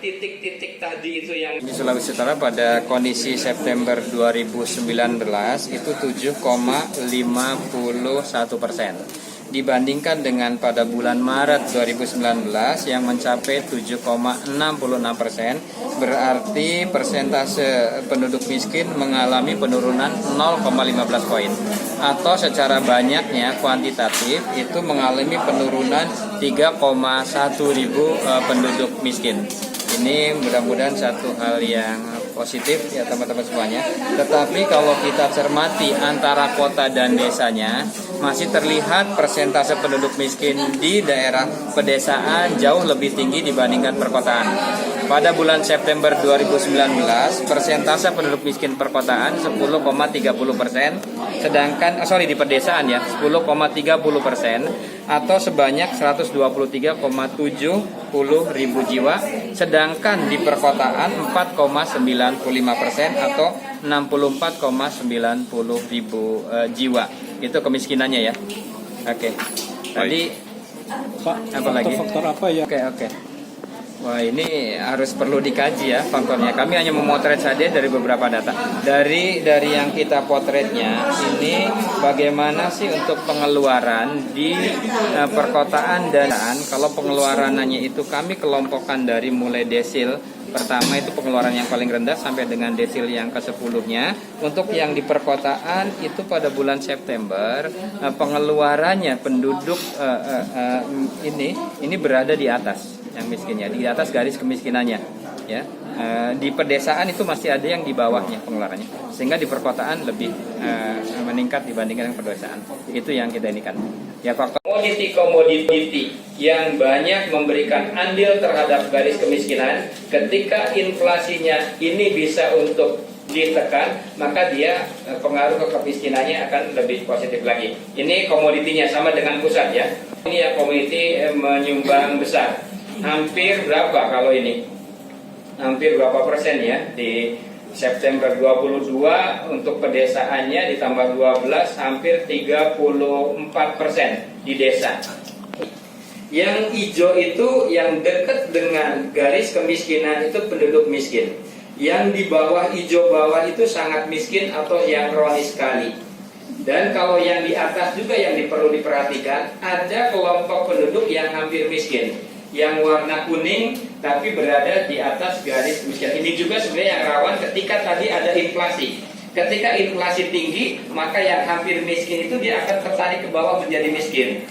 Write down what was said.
titik-titik tadi itu yang Di Sulawesi Utara pada kondisi September 2019 itu 7,51%. Dibandingkan dengan pada bulan Maret 2019 yang mencapai 7,66%, berarti persentase penduduk miskin mengalami penurunan 0,15 poin. Atau secara banyaknya kuantitatif itu mengalami penurunan 3,1 ribu penduduk miskin. Ini mudah-mudahan satu hal yang positif ya teman-teman semuanya. Tetapi kalau kita cermati antara kota dan desanya, masih terlihat persentase penduduk miskin di daerah pedesaan jauh lebih tinggi dibandingkan perkotaan. Pada bulan September 2019, persentase penduduk miskin perkotaan 10,30%, sedangkan di pedesaan ya 10,30%, atau sebanyak 123,70 ribu jiwa, sedangkan di perkotaan 4,95% atau 64,90 ribu jiwa. Itu kemiskinannya ya. Oke. Tadi Pak, apa lagi? faktor apa ya? Oke. Wah, ini harus perlu dikaji ya faktornya. Kami hanya memotret saja dari beberapa data. Dari yang kita potretnya ini bagaimana sih untuk pengeluaran di perkotaan dan kalau pengeluarannya itu kami kelompokkan dari mulai desil pertama itu pengeluaran yang paling rendah sampai dengan desil yang ke-10-nya. Untuk yang di perkotaan itu pada bulan September pengeluarannya penduduk ini berada di atas yang miskinnya, di atas garis kemiskinannya ya. Di pedesaan itu masih ada yang di bawahnya pengeluarannya, sehingga di perkotaan lebih meningkat dibandingkan dengan pedesaan. Itu yang kita inikan ya. Faktor komoditi yang banyak memberikan andil terhadap garis kemiskinan, ketika inflasinya ini bisa untuk ditekan, maka dia pengaruh ke kemiskinannya akan lebih positif lagi. Ini komoditinya sama dengan pusat ya. Ini ya komoditi menyumbang besar. Hampir berapa kalau ini? Hampir berapa persen ya di September 22 untuk pedesaannya ditambah 12 hampir 34% di desa. Yang hijau itu yang dekat dengan garis kemiskinan itu penduduk miskin. Yang di bawah hijau bawah itu sangat miskin atau yang kronis sekali. Dan kalau yang di atas juga yang perlu diperhatikan, ada kelompok penduduk yang hampir miskin, yang warna kuning tapi berada di atas garis kemiskinan. Ini juga sebenarnya yang rawan ketika tadi ada inflasi. Ketika inflasi tinggi, maka yang hampir miskin itu dia akan tertarik ke bawah menjadi miskin.